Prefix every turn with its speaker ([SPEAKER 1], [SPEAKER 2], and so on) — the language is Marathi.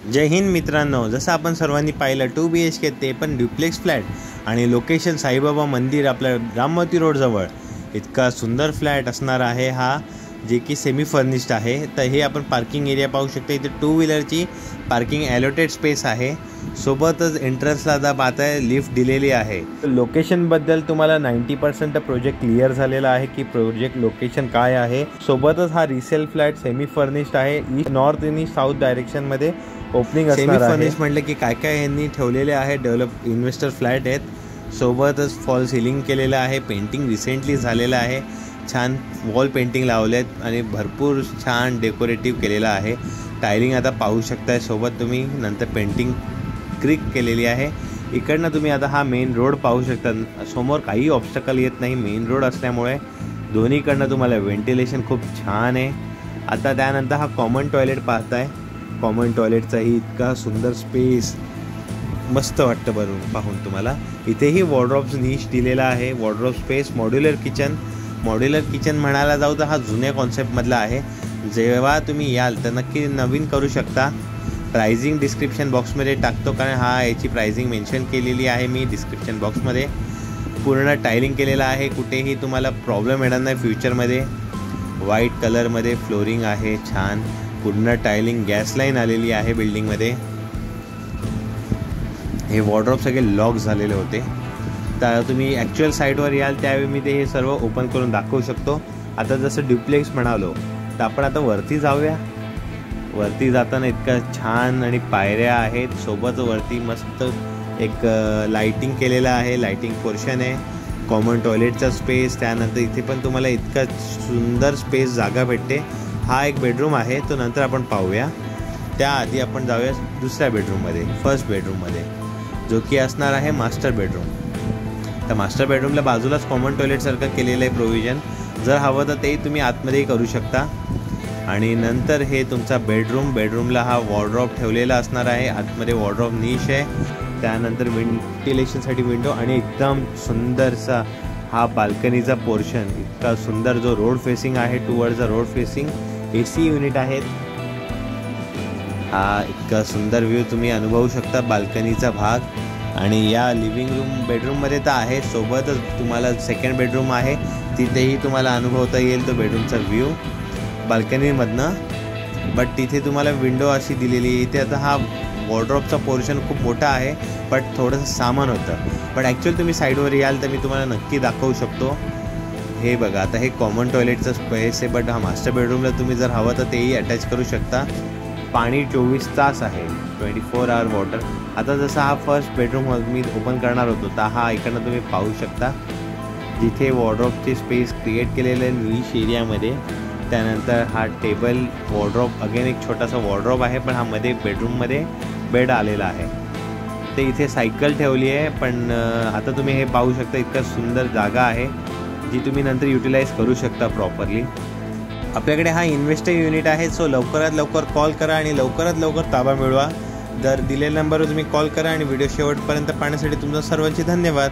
[SPEAKER 1] जय हिंद मित्रांनो, जसं आपण सर्वांनी पाहिलं 2 BHK ते पण ड्युप्लेक्स फ्लॅट आणि लोकेशन साईबाबा मंदिर आपल्या राममती रोडजवळ इतका सुंदर फ्लॅट असणार आहे हा, जे की सेमी फर्निश्ड आहे। तर हे आपण पार्किंग एरिया पाहू शकता। इथे 2 व्हीलरची पार्किंग ॲलोटेड स्पेस आहे। सोबतच एंट्रन्सला आता पाहताय लिफ्ट दिलेली आहे। लोकेशनबद्दल तुम्हाला 90% प्रोजेक्ट क्लिअर झालेला आहे की प्रोजेक्ट लोकेशन काय आहे। सोबतच हा रिसेल फ्लॅट सेमी फर्निश्ड आहे। ईस्ट नॉर्थ आणि साऊथ डायरेक्शनमध्ये ओपनिंग असणार आहे। सेमी फर्निश्ड म्हटलं की काय काय यांनी ठेवलेले आहे। डेव्हलप इन्व्हेस्टर फ्लॅट आहेत। सोबतच फॉल सीलिंग केलेलं आहे। पेंटिंग रिसेंटली झालेलं आहे। छान वॉल पेंटिंग लावलेत आणि भरपूर छान डेकोरेटिव्ह केलेलं आहे। टायलिंग आता पाहू शकताय। सोबत तुम्ही नंतर पेंटिंग क्रिक केलेली आहे। इकडनं तुम्ही आता हा मेन रोड पाहू शकता। समोर काही ऑब्स्टकल येत नाही। मेन रोड असल्यामुळे दोन्हीकडनं तुम्हाला व्हेंटिलेशन खूप छान आहे। आता त्यानंतर हा कॉमन टॉयलेट पाहताय। कॉमन टॉयलेटचाही इतका सुंदर स्पेस मस्त वाटतं बरून पाहून तुम्हाला। इथेही वॉर्डरोब्स निश दिलेला आहे। वॉर्डरोब स्पेस मॉड्युलर किचन म्हणायला जाऊ तर हा जुन्या कॉन्सेप्टमधला आहे। जेव्हा तुम्ही याल तर नक्की नवीन करू शकता। प्राइसिंग डिस्क्रिप्शन बॉक्समध्ये टाकतो, कारण याची प्राइसिंग मेन्शन केलेली आहे मी डिस्क्रिप्शन बॉक्समध्ये। पूर्ण टायलिंग केलेलं आहे। कुठेही तुम्हाला प्रॉब्लेम येणार नाही फ्युचरमध्ये। व्हाईट कलरमध्ये फ्लोरिंग आहे छान। पूर्ण टायलिंग गॅस लाईन आलेली आहे बिल्डिंगमध्ये। हे वॉर्डरोब सगळे लॉक झालेले होते। तर तुम्ही ॲक्च्युअल साईटवर याल त्यावेळी मी ते हे सर्व ओपन करून दाखवू शकतो। आता जसं ड्युप्लेक्स म्हणालो तर आपण आता वरती जाऊया। वरती जाताना इतका छान आणि पायऱ्या आहेत। सोबत वरती मस्त एक लाईटिंग केलेलं आहे। लाईटिंग पोर्शन आहे। कॉमन टॉयलेटचा स्पेस, त्यानंतर इथे पण तुम्हाला इतका सुंदर स्पेस जागा भेटते। हा एक बेडरूम आहे, तो नंतर आपण पाहूया। त्याआधी आपण जाऊया दुसऱ्या बेडरूममध्ये, फर्स्ट बेडरूममध्ये, जो की असणार आहे मास्टर बेडरूम। तर मास्टर बेडरूमला बाजूलाच कॉमन टॉयलेटसारखं केलेलं आहे प्रोव्हिजन। जर हवं तर ते तुम्ही आतमध्येही करू शकता। आणि नंतर हे तुमचा बेडरूमला हा वॉर्डरोब ठेवलेला असणार आहे। आतमध्ये वॉर्डरोब निश आहे। त्यानंतर व्हेंटिलेशनसाठी विंडो आणि एकदम सुंदरसा हा बाल्कनीचा पोर्शन, इतका सुंदर जो रोड फेसिंग आहे, towards the road facing AC unit आहेत। हा इतका सुंदर व्ह्यू तुम्ही अनुभवू शकता बाल्कनीचा भाग। आणि या लिव्हिंग रूम बेडरूममध्ये तर आहे, सोबतच तुम्हाला सेकंड बेडरूम आहे, तिथेही तुम्हाला अनुभवता येईल तो बेडरूमचा व्ह्यू बाल्कनीमधनं। बट तिथे तुम्हाला विंडो अशी दिलेली आहे। इथे आता हा वॉर्डरोबचा पोर्शन खूप मोठा आहे, बट थोडंसं सामान होतं। बट ॲक्च्युअली तुम्ही साईडवर याल तर मी तुम्हाला नक्की दाखवू शकतो। हे बघा, आता हे कॉमन टॉयलेटचा स्पेस आहे, बट हा मास्टर बेडरूमला तुम्ही जर हवं तर तेही अटॅच करू शकता। पाणी 24 तास आहे, 24 आवर वॉटर। आता जसं हा फर्स्ट बेडरूम मी ओपन करणार होतो, तर हा इकडनं तुम्ही पाहू शकता, जिथे वॉर्डरोबची स्पेस क्रिएट केलेलं आहे निश एरियामध्ये। त्यानंतर हा टेबल वॉर्डरोब, अगेन एक छोटासा वॉर्डरोब आहे, पण हा मध्ये बेडरूममध्ये बेड आलेला आहे। ते इथे सायकल ठेवली आहे, पण आता तुम्ही हे पाहू शकता, इतका सुंदर जागा आहे जी तुम्ही नंतर युटिलाइज करू शकता प्रॉपरली। आपल्याकडे हा इन्व्हेस्टर युनिट आहे, सो लवकरात लवकर कॉल करा आणि लवकरात लवकर ताबा मिळवा। जर दिलेल्या नंबरवर तुम्ही कॉल करा आणि व्हिडिओ शेवटपर्यंत पाहण्यासाठी तुमचा सर्वांचे धन्यवाद।